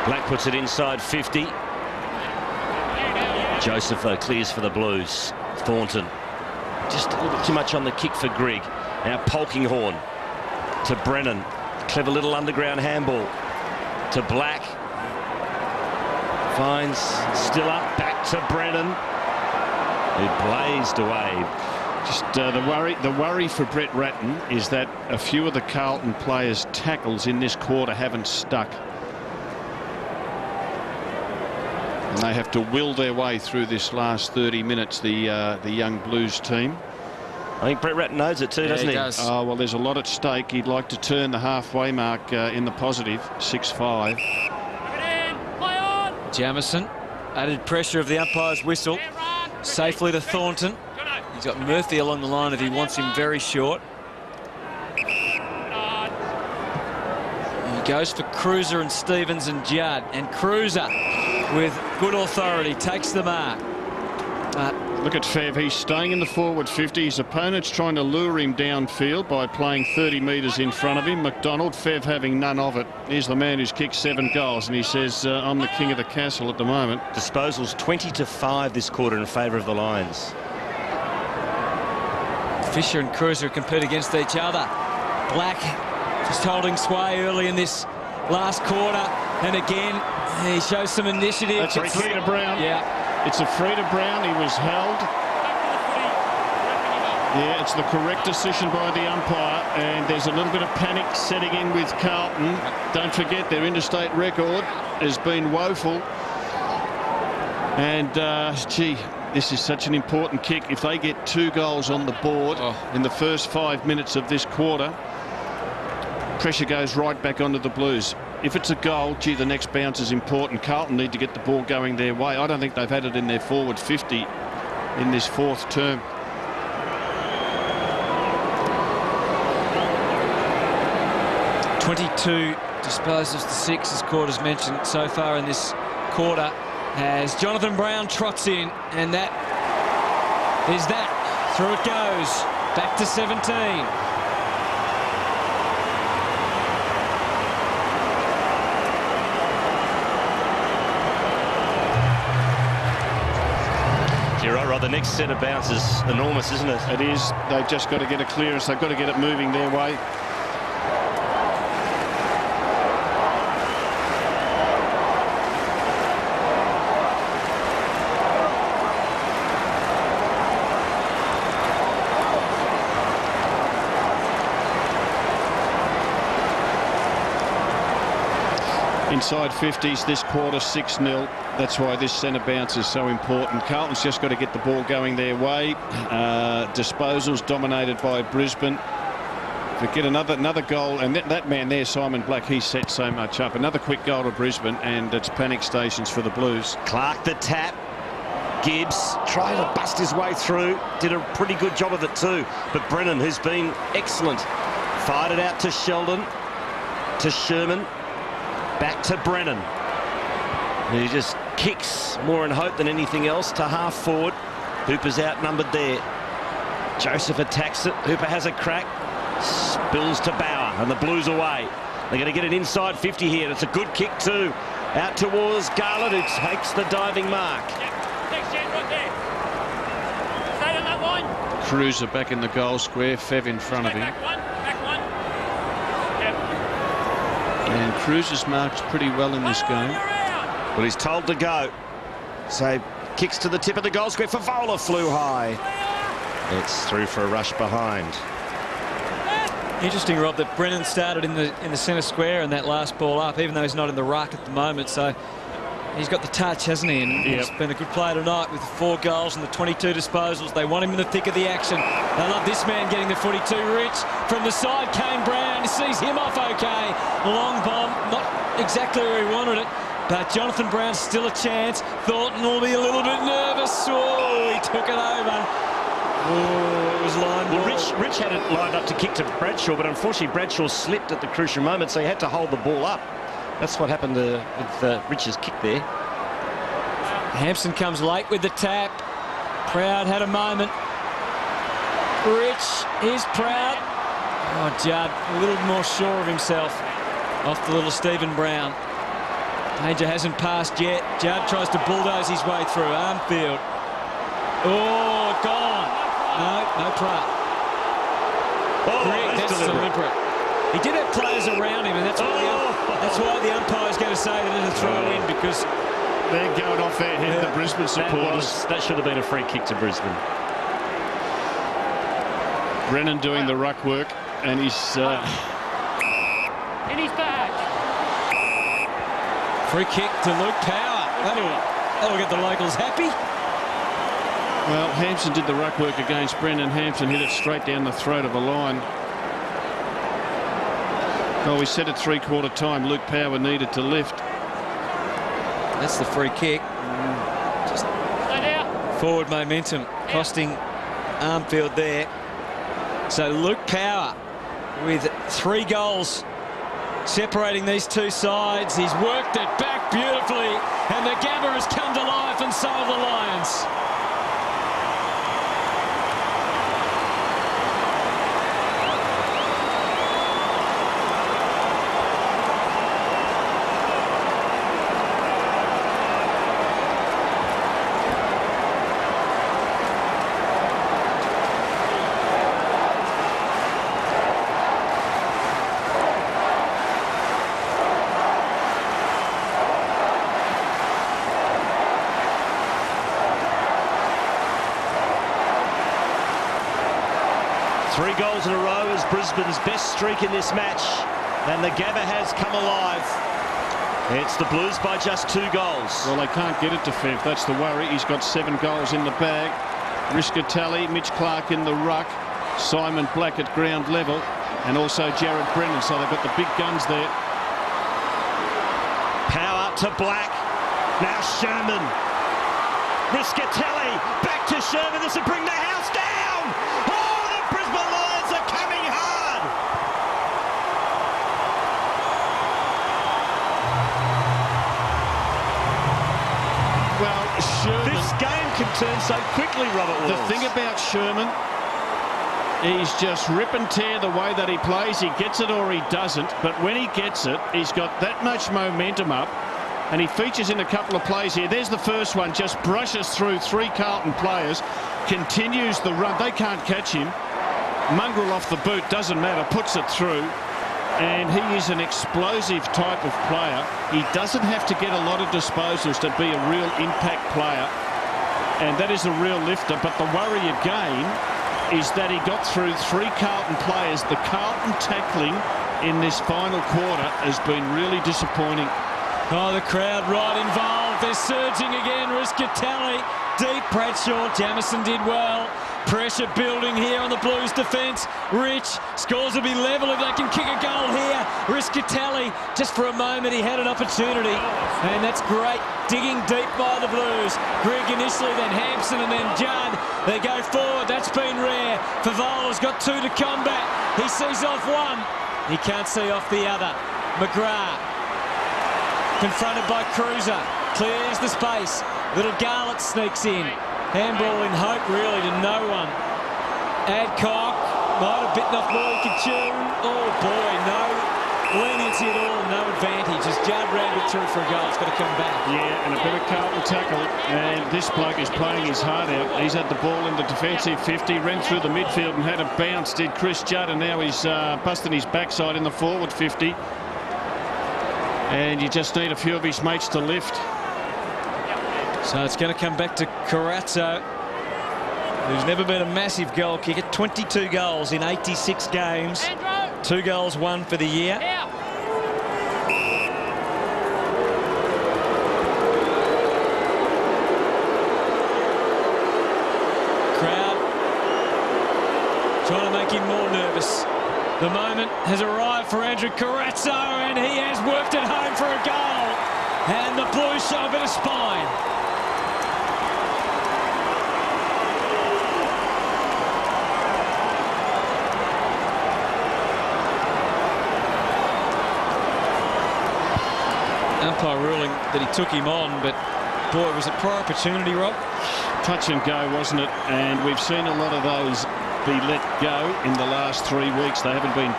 Black puts it inside 50. Joseph, though, clears for the Blues. Thornton. Just a little bit too much on the kick for Grigg. Now Polkinghorne to Brennan. Clever little underground handball to Black. Finds still up. Back to Brennan, who blazed away. Just the worry for Brett Ratton is that a few of the Carlton players' tackles in this quarter haven't stuck. And they have to will their way through this last 30 minutes, the young Blues team. I think Brett Ratton knows it too, doesn't he? Does. Oh, well, there's a lot at stake. He'd like to turn the halfway mark in the positive, 6-5. Jamison, added pressure of the umpire's whistle. Safely to Thornton. He's got Murphy along the line if he wants him very short. He goes for Cruiser and Stevens and Judd. And Cruiser, with good authority, takes the mark. Look at Fev. He's staying in the forward 50. His opponent's trying to lure him downfield by playing 30 metres in front of him. McDonald, Fev having none of it. Here's the man who's kicked 7 goals, and he says, I'm the king of the castle at the moment. Disposals 20-5 this quarter in favour of the Lions. Fisher and Cruiser compete against each other. Black just holding sway early in this last quarter. And again, he shows some initiative. That's a free to Brown. Yeah. It's a free to Brown. He was held. Yeah, it's the correct decision by the umpire, and there's a little bit of panic setting in with Carlton. Don't forget their interstate record has been woeful. And, gee, this is such an important kick. If they get 2 goals on the board in the first 5 minutes of this quarter, pressure goes right back onto the Blues. If it's a goal, gee, the next bounce is important. Carlton need to get the ball going their way. I don't think they've had it in their forward 50 in this 4th term. .22 disposals to 6, as Quarters mentioned so far in this quarter, as Jonathan Brown trots in, and that is that. Through it goes. Back to 17. You're right, Rod. The next set of bounces is enormous, isn't it? It is. They've just got to get a clearance. They've got to get it moving their way. Inside 50s this quarter, 6-0. That's why this centre bounce is so important. Carlton's just got to get the ball going their way. Disposals dominated by Brisbane. If we get another goal, and that man there, Simon Black, he set so much up. Another quick goal to Brisbane, and it's panic stations for the Blues. Clark the tap. Gibbs trying to bust his way through. Did a pretty good job of it too. But Brennan, who's been excellent, fired it out to Sheldon, to Sherman. Back to Brennan, who just kicks more in hope than anything else to half forward. Hooper's outnumbered there. Joseph attacks it. Hooper has a crack. Spills to Bauer, and the Blues away. They're going to get an inside 50 here. It's a good kick too. Out towards Garland, who takes the diving mark. Cruiser back in the goal square. Fev in front of him. And Cruiser's marked pretty well in this game. Well, he's told to go. So kicks to the tip of the goal square. Favola flew high. It's through for a rush behind. Interesting, Rob, that Brennan started in the centre square and that last ball up, even though he's not in the ruck at the moment. So he's got the touch, hasn't he? And he's been a good player tonight with the 4 goals and the 22 disposals. They want him in the thick of the action. They love this man getting the footy too. Rich from the side, Kane Brown sees him off okay. Long bomb, not exactly where he wanted it, but Jonathan Brown's still a chance. Thornton will be a little bit nervous. Oh, he took it over. Oh, it was line ball. Well, Rich had it lined up to kick to Bradshaw, but unfortunately Bradshaw slipped at the crucial moment, so he had to hold the ball up. That's what happened with Rich's kick there. Hampson comes late with the tap. Proud had a moment. Rich is Proud. Oh, Judd, a little more sure of himself off the little Stephen Brown. Major hasn't passed yet. Judd tries to bulldoze his way through. Armfield. Oh, gone. No try. Oh, that's deliberate. He did have players around him, and that's why the umpire's going to say that it's a throw in, because they're going off their head, the Brisbane supporters. That should have been a free kick to Brisbane. Brennan doing the ruck work, and he's in his bag. Free kick to Luke Power. That'll get the locals happy. Well, Hampson did the ruck work against Brennan. Hampson hit it straight down the throat of a line. Well, we said at three-quarter time Luke Power needed to lift. That's the free kick. Just forward momentum costing Armfield there. So Luke Power with 3 goals separating these two sides. He's worked it back beautifully, and the Gabba has come to life, and so have the Lions. Three goals in a row is Brisbane's best streak in this match, and the Gabba has come alive. It's the Blues by just 2 goals. Well, they can't get it to Fev. That's the worry. He's got 7 goals in the bag. Riscatelli, Mitch Clark in the ruck, Simon Black at ground level, and also Jared Brennan. So they've got the big guns there. Power to Black. Now Sherman. Riscatelli back to Sherman. This will bring the house down. Oh, the Brisbane Lions are coming hard. Well, Sherman. This game can turn so quickly, Robert Wills. The thing about Sherman, he's just rip and tear the way that he plays. He gets it or he doesn't. But when he gets it, he's got that much momentum up. And he features in a couple of plays here. There's the first one, just brushes through 3 Carlton players, continues the run. They can't catch him. Mongrel off the boot, doesn't matter, puts it through. And he is an explosive type of player. He doesn't have to get a lot of disposals to be a real impact player. And that is a real lifter. But the worry again is that he got through 3 Carlton players. The Carlton tackling in this final quarter has been really disappointing. Oh, the crowd right involved. They're surging again. Riscatelli, deep. Bradshaw, Jamison did well. Pressure building here on the Blues defence. Rich, scores will be level if they can kick a goal here. Riscatelli, just for a moment, he had an opportunity. And that's great. Digging deep by the Blues. Grigg initially, then Hampson, and then Judd. They go forward. That's been rare. Favola's got 2 to combat. He sees off one. He can't see off the other. McGrath. Confronted by Cruiser, clears the space. Little Garlett sneaks in. Handball in hope, really, to no one. Adcock might have bitten off more he could chew. Oh boy, no leniency at all, no advantage. As Judd rammed it through for a goal, it's got to come back. Yeah, and a bit of Carlton tackle, and this bloke is playing his heart out. He's had the ball in the defensive 50, ran through the midfield and had a bounce, did Chris Judd, and now he's busting his backside in the forward 50. And you just need a few of his mates to lift. So it's going to come back to Corazzo, who's never been a massive goal kicker. 22 goals in 86 games. 2 goals, 1 for the year. Crowd trying to make him more nervous. The moment has arrived for Andrew Corazzo, and he has worked it home for a goal. And the Blues show a bit of spine. Umpire ruling that he took him on, but boy, was it poor opportunity, Rob? Touch and go, wasn't it? And we've seen a lot of those be let go in the last 3 weeks. They haven't been